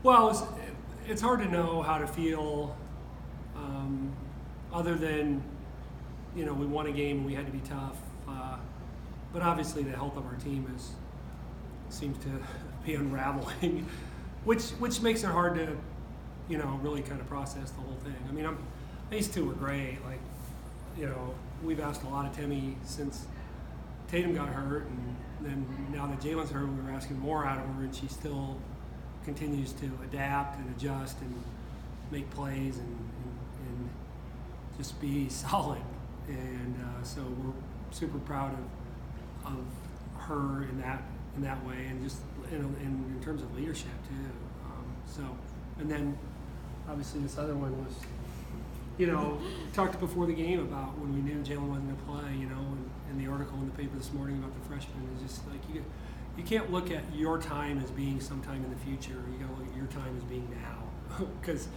Well, it's hard to know how to feel other than, we won a game and we had to be tough. But obviously the health of our team seems to be unraveling, which makes it hard to, really kind of process the whole thing. I mean, these two were great. Like, we've asked a lot of Temi since Tatum got hurt, and then now that Jalen's hurt, we were asking more out of her, and she still continues to adapt and adjust and make plays and just be solid. And so we're super proud of her in that way, and just in terms of leadership too. And then obviously this other one was, talked before the game about when we knew Jalen wasn't going to play, and the article in the paper this morning about the freshman is just like you can't look at your time as being sometime in the future. You got to look at your time as being now, because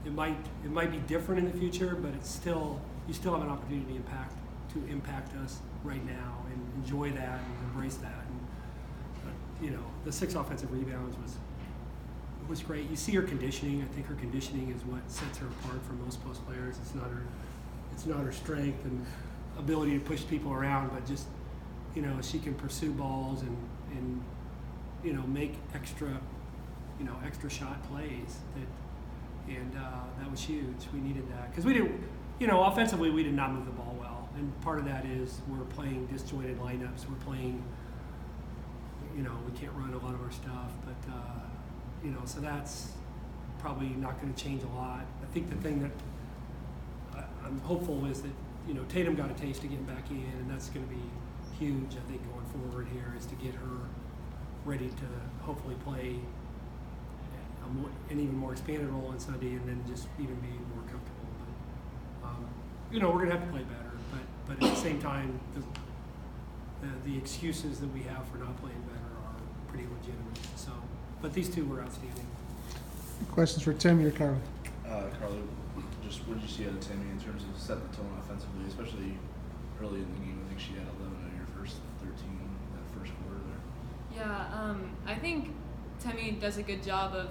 it might be different in the future, but you still have an opportunity to impact us right now, and enjoy that and embrace that. And the 6 offensive rebounds was great. You see her conditioning. I think her conditioning is what sets her apart from most post players. It's not her strength and ability to push people around, but just she can pursue balls and make extra shot plays that was huge. We needed that because we didn't, offensively we did not move the ball well, and part of that is we're playing disjointed lineups. We're playing, we can't run a lot of our stuff, but so that's probably not going to change a lot. I think the thing that I'm hopeful is that Tatum got a taste of getting back in, and that's going to be huge. I think going forward here is to get her ready to hopefully play an even more expanded role on Sunday, and then just even be more comfortable. But we're going to have to play better. But at the same time, the excuses that we have for not playing better are pretty legitimate. So, but these two were outstanding. Questions for Temi or Carla? Carla, just what did you see out of Temi in terms of setting the tone offensively, especially early in the game? I think she had 11 of your first 13 in that first quarter there. Yeah, I think Temi does a good job of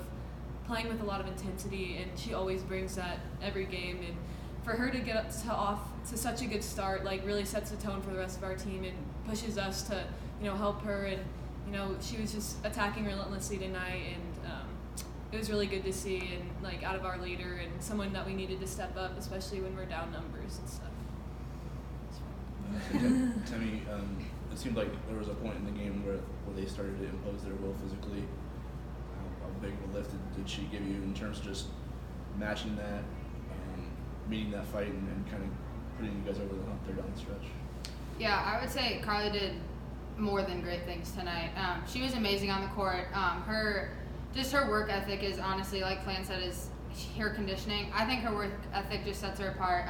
playing with a lot of intensity, and she always brings that every game. And for her to get off to such a good start, like, really sets the tone for the rest of our team and pushes us to, help her. And she was just attacking relentlessly tonight, and it was really good to see, and like out of our leader and someone that we needed to step up, especially when we're down numbers and stuff. Temi, it seemed like there was a point in the game where they started to impose their will physically. How big of a lift did she give you in terms of just matching that, meeting that fight, and kind of putting you guys over the hump there down the stretch? Yeah, I would say Carla did more than great things tonight. She was amazing on the court. Her work ethic is honestly, like Flan said, is her conditioning. I think her work ethic just sets her apart.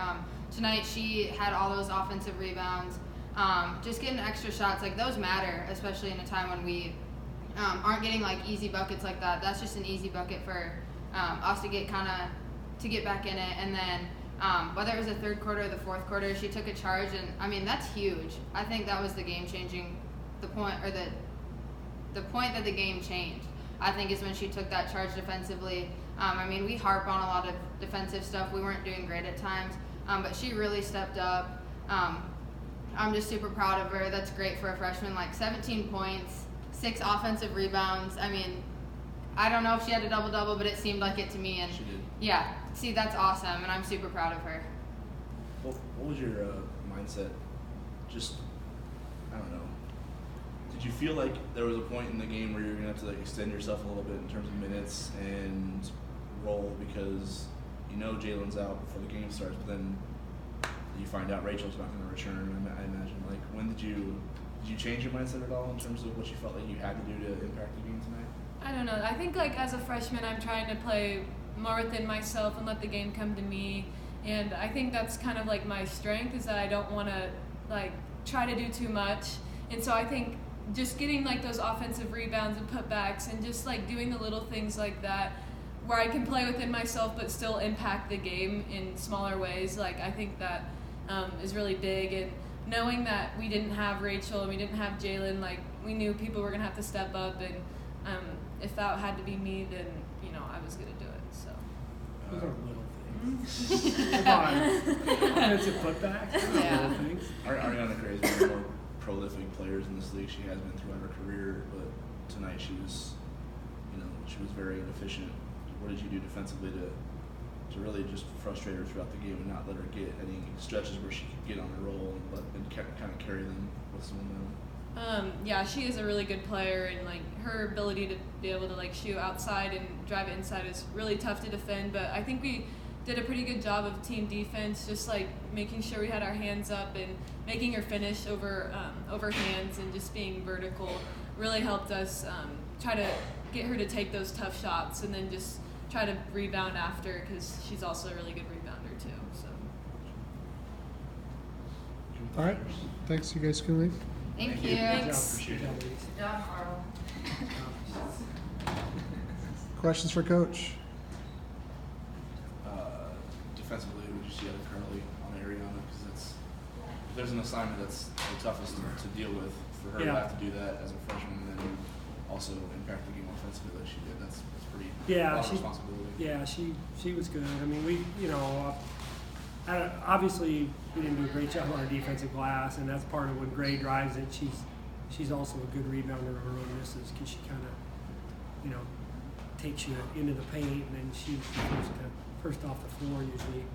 Tonight she had all those offensive rebounds, just getting extra shots. Like, those matter, especially in a time when we aren't getting like easy buckets like that. That's just an easy bucket for us to get back in it. And then whether it was the third quarter or the fourth quarter, she took a charge, and I mean, that's huge. I think that was the game changing, the point that the game changed, I think, is when she took that charge defensively. We harp on a lot of defensive stuff. We weren't doing great at times, but she really stepped up. I'm just super proud of her. That's great for a freshman. Like, 17 points, 6 offensive rebounds. I don't know if she had a double-double, but it seemed like it to me. And she did. Yeah, see, that's awesome, and I'm super proud of her. What was your mindset? Just, I don't know. Did you feel like there was a point in the game where you're going to have to extend yourself a little bit in terms of minutes and role, because Jalen's out before the game starts, but then you find out Rachel's not going to return, I imagine. Like, when did you change your mindset at all in terms of what you felt like you had to do to impact the game tonight? I don't know. I think, like, as a freshman, I'm trying to play more within myself and let the game come to me. And I think that's kind of like my strength, is that I don't want to like try to do too much. And so I think just getting like those offensive rebounds and putbacks and just like doing the little things like that where I can play within myself but still impact the game in smaller ways, like, I think that is really big. And knowing that we didn't have Rachel and we didn't have Jalen, like, we knew people were going to have to step up, and if that had to be me, then I was gonna do it. So. Those are little things. Come on. Offensive putbacks. Those are Yeah. little things. Ariana Gray is one of the more prolific players in this league. She has been throughout her career, but tonight she was very inefficient. What did you do defensively to really just frustrate her throughout the game and not let her get any stretches where she could get on a roll and kind of carry them with some momentum? Yeah, she is a really good player, and her ability to be able to shoot outside and drive it inside is really tough to defend. But I think we did a pretty good job of team defense, just making sure we had our hands up and making her finish over hands and just being vertical really helped us try to get her to take those tough shots and then just try to rebound after, because she's also a really good rebounder too. So. All right. Thanks. You guys can leave. Thank you. you. Thanks. Appreciate it. Good job, Carl. Questions for Coach? Defensively, what did you see out of Curly on Ariana? Because if there's an assignment that's the toughest to deal with, for her to Yeah. have to do that as a freshman and then also impact the game offensively like she did, that's pretty Yeah, a lot of she- responsibility. Yeah, she was good. I mean, obviously we didn't do a great job on our defensive glass, and that's part of when Gray drives it. She's also a good rebounder of her own misses, because she kind of takes you into the paint, and then she's first off the floor usually.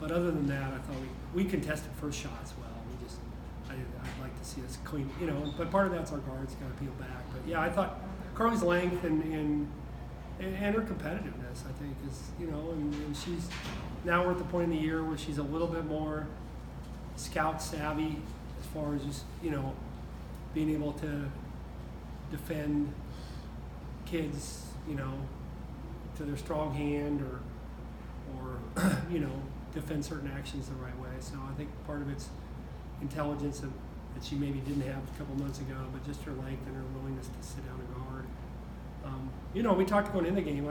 But other than that, I thought we contested first shots well. I'd like to see us clean, but part of that's our guards got to peel back. But yeah, I thought Carly's length and her competitiveness, I think, is, and she's now we're at the point in the year where she's a little bit more scout savvy as far as just, being able to defend kids, to their strong hand or defend certain actions the right way. So I think part of it's intelligence that she maybe didn't have a couple months ago, but just her length and her willingness to sit down and guard. We talked going in the game.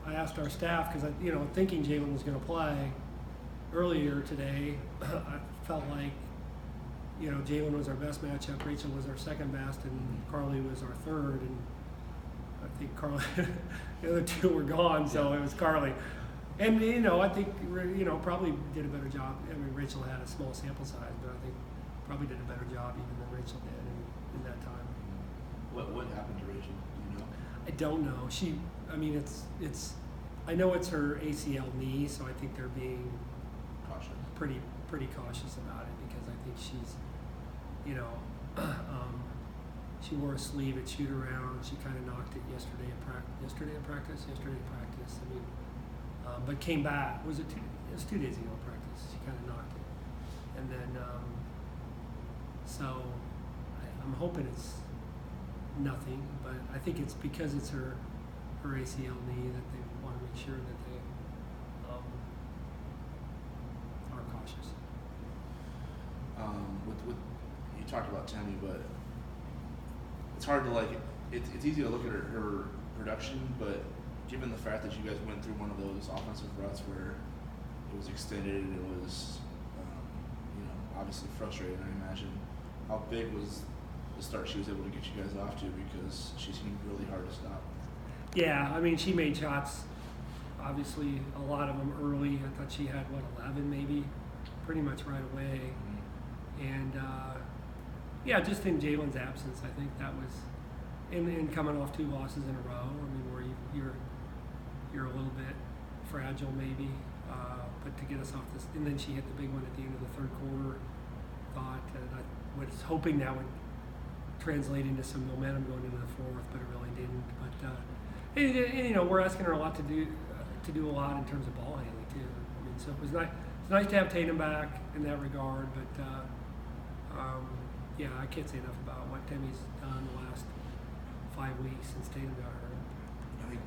I asked our staff, because thinking Jalen was going to play earlier today, I felt like Jalen was our best matchup, Rachel was our second best, and Carly was our third. And I think Carly, the other two were gone, so it was Carly. And I think probably did a better job. I mean, Rachel had a small sample size, but I think probably did a better job even than Rachel did in that time. What happened to Rachel? Do you know? I don't know. It's I know it's her ACL knee, so I think they're being Cautious. pretty cautious about it, because I think she's, she wore a sleeve at shoot around. She kind of knocked it yesterday at practice. I mean, but came back. It was 2 days ago at practice. She kind of knocked it, and then so I'm hoping it's nothing, but I think it's because it's her ACL knee that they want to make sure that they are cautious. With you talked about Temi, but it's hard to it's easy to look at her production, but given the fact that you guys went through one of those offensive ruts where it was extended and it was obviously frustrating, I imagine, how big was the start she was able to get you guys off to, because she seemed really hard to stop? Yeah, I mean, she made shots, obviously, a lot of them early. I thought she had, 11 maybe, pretty much right away. And, just in Jalen's absence, I think that was, and coming off 2 losses in a row, I mean, where you're a little bit fragile maybe, but to get us off this, and then she hit the big one at the end of the third quarter, thought, and I was hoping that would translate into some momentum going into the fourth, but it really didn't. But and we're asking her a lot to do a lot in terms of ball handling too. I mean, so it was nice. It's nice to have Tatum back in that regard. But I can't say enough about what Temi's done the last 5 weeks since Tatum got hurt. I think